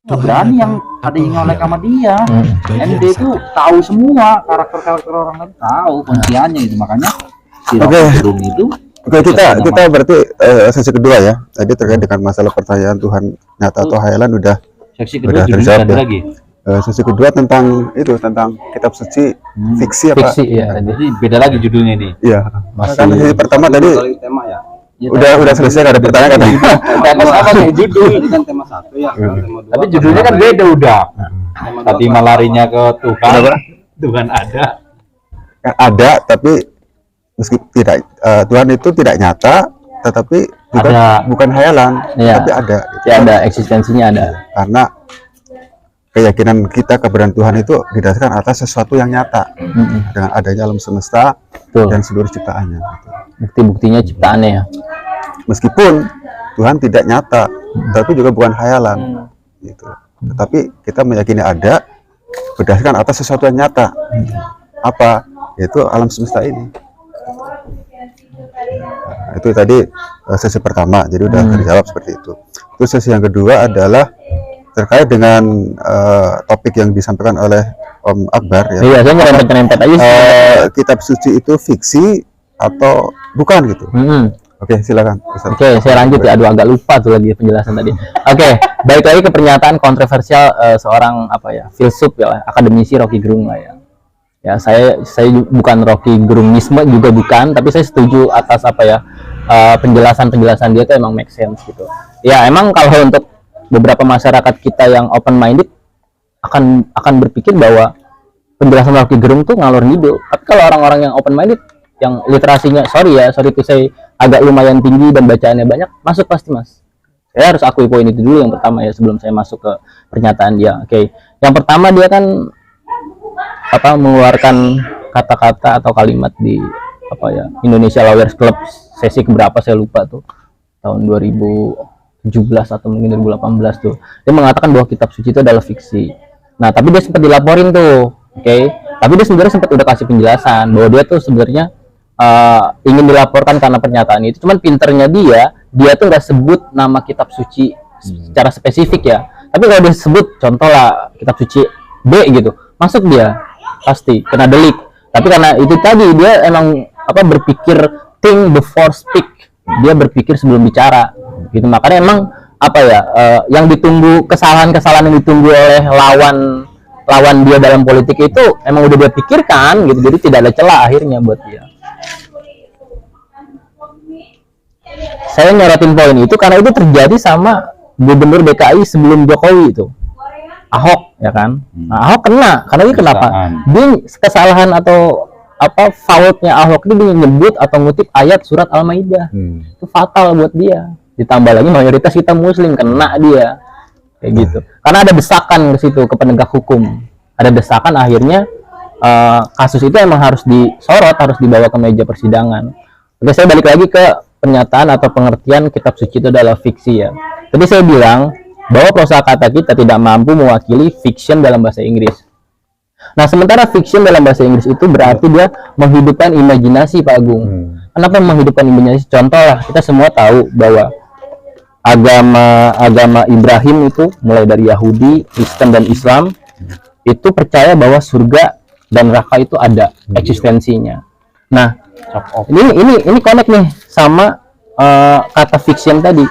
nggak berani yang ada yang nyolek sama dia. MD itu tahu semua karakter orang lain, tahu kunciannya itu, makanya si Rocky Gerung itu. Oke, kita berarti sesi kedua ya. Tadi terkait dengan masalah pertanyaan Tuhan nyata atau hayalan udah seksi kedua terjawab ya. lagi. Sesi kedua tentang itu, tentang kitab suci fiksi apa? Fiksi ya. Jadi beda lagi judulnya ini. Iya. Kan sesi pertama tadi tema ya. udah selesai, gak ada pertanyaan katanya. Tema sama kayak judul. Ini kan tema 1 ya. Tema 2. Tapi judulnya kan beda udah. Tadi malarinya ke Tuhan. Tuhan ada. Ada, tapi meski tidak Tuhan itu tidak nyata, tetapi juga Ada. bukan hayalan, Iya. tapi ada. Gitu. Ya ada, eksistensinya ada. Karena keyakinan kita keberadaan Tuhan itu didasarkan atas sesuatu yang nyata dengan adanya alam semesta Betul. dan seluruh ciptaannya. Gitu. Bukti-buktinya ciptaannya ya. Meskipun Tuhan tidak nyata, tapi juga bukan hayalan, gitu. Tetapi kita meyakini ada berdasarkan atas sesuatu yang nyata. Apa? Yaitu alam semesta ini. Nah, itu tadi sesi pertama, jadi udah terjawab seperti itu. Terus sesi yang kedua adalah terkait dengan topik yang disampaikan oleh Om Akbar ya. Iya, saya nyerempet-nyerempet aja sih. Kitab suci itu fiksi atau bukan gitu. Oke, silakan. Oke, saya lanjut ya. Aduh, agak lupa tuh lagi penjelasan tadi. Oke, balik lagi ke pernyataan kontroversial seorang filsuf ya, akademisi Rocky Gerung lah ya. Ya, saya bukan Rocky Gerungisme juga bukan, tapi saya setuju atas penjelasan-penjelasan dia tuh emang make sense gitu. Ya, emang kalau untuk beberapa masyarakat kita yang open minded akan berpikir bahwa penjelasan Rocky Gerung tuh ngalor ngidul. Tapi kalau orang-orang yang open minded yang literasinya sorry itu saya agak lumayan tinggi dan bacaannya banyak, masuk pasti mas. Saya harus akui poin itu dulu yang pertama ya, sebelum saya masuk ke pernyataan dia. Oke. Yang pertama dia kan mengeluarkan kata-kata atau kalimat di Indonesia Lawyers Club sesi keberapa saya lupa tuh, tahun 2017 atau mungkin 2018 tuh. Dia mengatakan bahwa kitab suci itu adalah fiksi. Nah, tapi dia sempat dilaporin tuh. Oke. Tapi dia sebenarnya sempat udah kasih penjelasan bahwa dia tuh sebenarnya ingin dilaporkan karena pernyataan itu. Cuman pinternya dia tuh nggak sebut nama kitab suci secara spesifik ya. Tapi kalau dia sebut contoh lah kitab suci B gitu, masuk dia pasti kena delik. Tapi karena itu tadi dia emang berpikir think before speak, dia berpikir sebelum bicara gitu. Makanya emang yang ditunggu, kesalahan-kesalahan yang ditunggu oleh lawan dia dalam politik itu emang udah dia pikirkan gitu, jadi tidak ada celah akhirnya buat dia. Saya nyorotin poin itu karena itu terjadi sama gubernur DKI sebelum Jokowi itu, Ahok ya kan. Nah, Ahok kena karena dia kenapa? Dia kesalahan atau faultnya Ahok itu dia nyebut atau ngutip ayat surat Al-Maidah. Itu fatal buat dia. Ditambah lagi mayoritas kita muslim, kena dia. Kayak gitu. Karena ada desakan ke situ, ke penegak hukum. Ada desakan, akhirnya kasus itu emang harus disorot, harus dibawa ke meja persidangan. Oke, saya balik lagi ke pernyataan atau pengertian kitab suci itu adalah fiksi ya. Tadi saya bilang bahwa kosakata kita tidak mampu mewakili fiction dalam bahasa Inggris. Nah, sementara fiction dalam bahasa Inggris itu berarti dia menghidupkan imajinasi, Pak Agung. Kenapa menghidupkan imajinasi? Contoh lah, kita semua tahu bahwa agama Ibrahim itu mulai dari Yahudi, Kristen dan Islam itu percaya bahwa surga dan neraka itu ada eksistensinya. Nah, ini connect nih sama kata fiction tadi.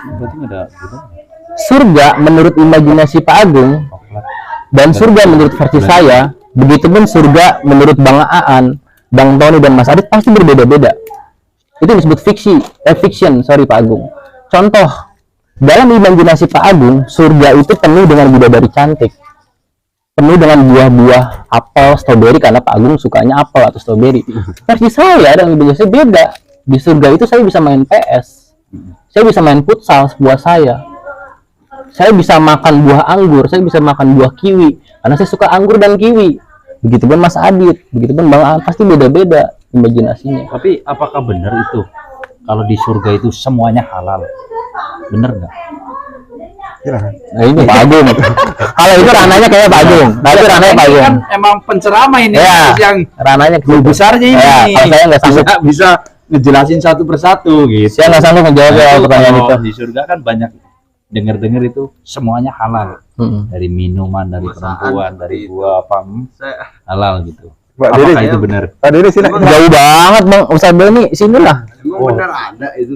Surga menurut imajinasi Pak Agung dan surga menurut versi saya, begitupun surga menurut Bang Aan, Bang Tony dan Mas Adit pasti berbeda-beda. Itu disebut fiction, sorry Pak Agung. Contoh, dalam imajinasi Pak Agung, surga itu penuh dengan bidadari cantik, penuh dengan buah-buah apel, stroberi, karena Pak Agung sukanya apel atau stroberi. Versi saya dan imajinasi beda. Di surga itu saya bisa main PS, saya bisa main futsal sebuah saya bisa makan buah anggur, saya bisa makan buah kiwi, karena saya suka anggur dan kiwi. Begitupun Mas Adit, begitupun Bang Aan, pasti beda-beda imajinasinya. Tapi apakah benar itu kalau di surga itu semuanya halal? Bener nggak? Nah, ini Pak Agung. Kalau itu ranahnya kayak Pak Agung. Tapi ranahnya Pak Agung. Kan emang penceramah ini yang ranahnya besar ini. Kalau saya nggak sanggup bisa ngejelasin satu persatu gitu. Saya nggak sanggup menjawab pertanyaan itu. Di surga kan banyak dengar itu semuanya halal. Dari minuman, dari perempuan, dari buah apa halal gitu. Pak Apakah Dede, itu benar? Pak Dede sini. Jauh banget Bang Ustaz Doni, sini lah. Emang benar ada itu.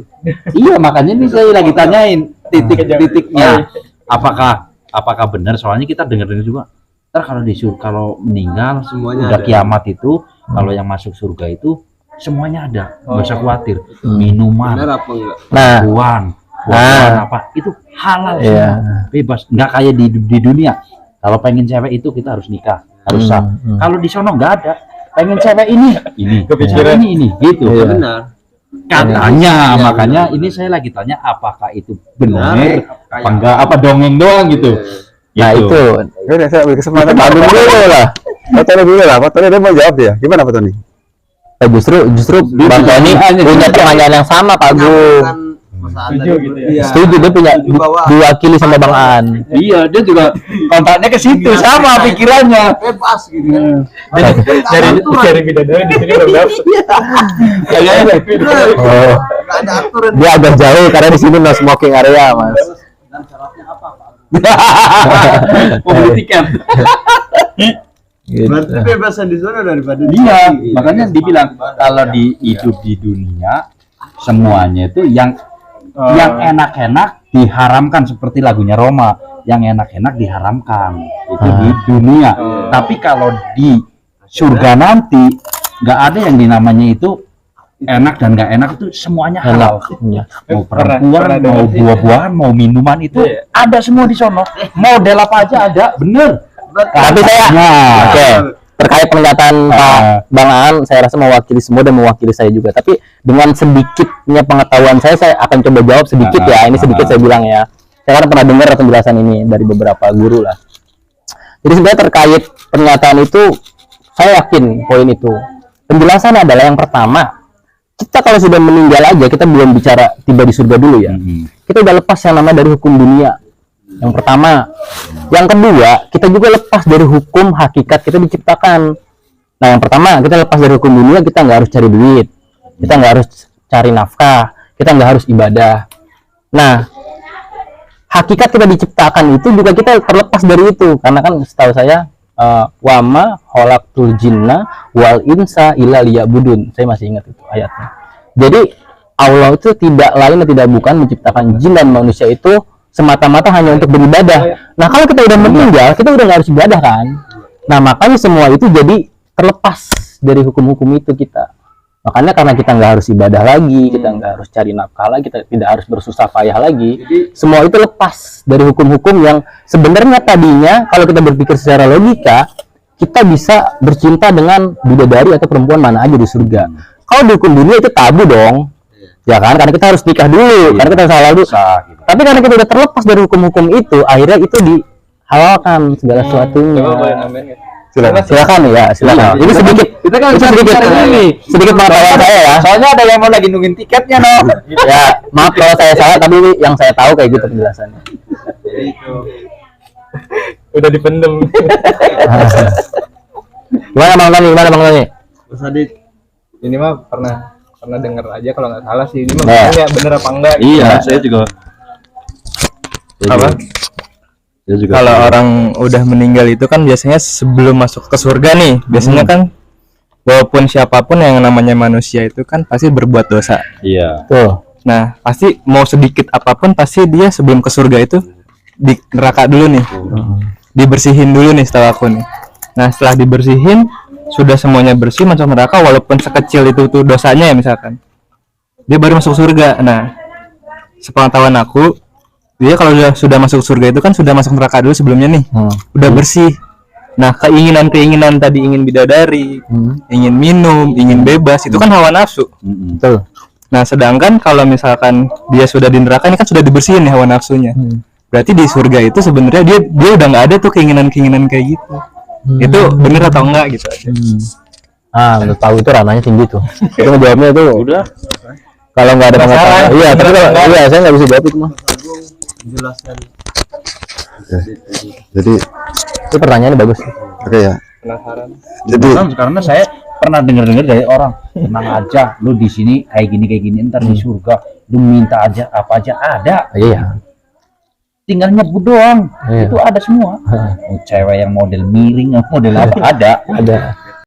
Iya, makanya ini saya lagi tanyain titik-titiknya. Apakah benar? Soalnya kita dengar juga. Ntar kalau meninggal Semuanya udah ada. kiamat itu, kalau yang masuk surga itu semuanya ada, nggak usah khawatir. Minuman, Benar apa enggak? Nah, buah-buahan apa itu halal Iya. semua, bebas. Nggak kayak di dunia. Kalau pengen cewek itu kita harus nikah, harus sah. Kalau di sono nggak ada. Pengen cewek ini, Kepikiran. ini, gitu. Iya. Benar. Katanya, Iya, makanya ini saya lagi tanya apakah itu benar, Benar. apa enggak, apa dongeng doang gitu. nah Gitu. itu. Udah, saya ambil kesempatan. Bagus dulu lah. Pak Tony dulu lah. Pak Tony dia mau jawab ya. Gimana Pak Tony? Justru Bang Tony punya pertanyaan yang sama Pak Gung. Setuju gitu ya. Setuju, dia punya diwakili sama Bang An. Iya, dia juga kontaknya ke situ sama pikirannya. Bebas gitu. Cari bidadari di sini udah Oh, Enggak ada aturan. dia agak jauh karena di sini no smoking area, Mas. Dan syaratnya apa, Pak? Mau beli tiket. Gitu. Berarti bebasan di sana daripada di Iya, sini. makanya dibilang kalau di hidup di dunia semuanya itu yang enak-enak diharamkan seperti lagunya Roma, yang enak-enak diharamkan itu di dunia. Tapi kalau di surga nanti nggak ada yang dinamanya itu enak dan nggak enak, itu semuanya halal. Iya. Mau perempuan, mau buah-buahan, mau minuman itu ada semua di sono. Model apa aja ada, bener. Tapi saya oke, terkait pernyataan Pak Bang Aan, saya rasa mewakili semua dan mewakili saya juga. Tapi dengan sedikitnya pengetahuan saya akan coba jawab sedikit ya. Ini sedikit saya bilang ya. Saya kan pernah dengar penjelasan ini dari beberapa guru lah. Jadi sebenarnya terkait pernyataan itu, saya yakin poin itu. Penjelasan adalah yang pertama, kita kalau sudah meninggal aja, kita belum bicara tiba di surga dulu ya. Kita udah lepas yang namanya dari hukum dunia. Yang pertama. Yang kedua, kita juga lepas dari hukum hakikat kita diciptakan. Nah, yang pertama, kita lepas dari hukum dunia, kita nggak harus cari duit. Kita nggak harus cari nafkah. Kita nggak harus ibadah. Nah, hakikat kita diciptakan itu juga kita terlepas dari itu. Karena kan setahu saya, wama khalaqtul jinna wal insa illa liya'budun. Saya masih ingat itu ayatnya. Jadi, Allah itu tidak lain dan tidak bukan menciptakan jin dan manusia itu semata-mata hanya untuk beribadah. Nah, kalau kita udah meninggal, kita udah nggak harus ibadah kan. Nah, makanya semua itu jadi terlepas dari hukum-hukum itu kita. Makanya karena kita nggak harus ibadah lagi, kita nggak harus cari nafkah lagi, kita tidak harus bersusah payah lagi. Semua itu lepas dari hukum-hukum yang sebenarnya tadinya kalau kita berpikir secara logika, kita bisa bercinta dengan bidadari atau perempuan mana aja di surga. Kalau di hukum dunia itu tabu dong. Ya kan, karena kita harus nikah dulu, karena kita harus halal dulu. Gitu. Tapi karena kita udah terlepas dari hukum-hukum itu, akhirnya itu dihalalkan segala sesuatunya. Silakan ya, silakan. Ini sedikit, Kita kan itu sedikit pengetahuan saya ya. Soalnya ada yang mau lagi nungguin tiketnya, no. Ya, maaf kalau saya salah, tapi ini yang saya tahu kayak gitu penjelasannya. Udah dipendem. Gimana Bang Tani? Mas Adit, Ini mah pernah denger aja kalau nggak salah sih. Ini mah Nah. ya bener apa enggak? gitu. Iya, saya juga. Apa? Saya juga. Kalau orang udah meninggal itu kan biasanya sebelum masuk ke surga nih, biasanya kan walaupun siapapun yang namanya manusia itu kan pasti berbuat dosa. Iya. Tuh. Nah, pasti mau sedikit apapun pasti dia sebelum ke surga itu di neraka dulu nih. Dibersihin dulu nih setahu aku nih. Nah, setelah dibersihin sudah semuanya bersih masuk neraka walaupun sekecil itu tuh dosanya ya misalkan. Dia baru masuk surga. Nah, sepengetahuan aku, dia kalau sudah masuk surga itu kan sudah masuk neraka dulu sebelumnya nih. Udah bersih. Nah, keinginan-keinginan tadi ingin bidadari, ingin minum, ingin bebas, itu kan hawa nafsu. Betul. Nah, sedangkan kalau misalkan dia sudah di neraka ini kan sudah dibersihin nih hawa nafsunya. Berarti di surga itu sebenarnya dia udah nggak ada tuh keinginan-keinginan kayak gitu. Itu bener atau enggak gitu aja. Menurut tahu itu ranahnya tinggi tuh. Itu jawabnya tuh. Udah. Kalau nggak ada pengetahuan, iya, tapi kalau iya saya nggak bisa jawab itu mah. menjelaskan. Jadi Itu pertanyaannya bagus. oke ya. Penasaran. Jadi Karena saya pernah dengar dari orang, tenang aja, lu di sini kayak gini, ntar di surga, lu minta aja apa aja ada. Iya. tinggal nyebut doang. Iya. Itu ada semua. Mau cewek yang model miring, model apa ada. Ada.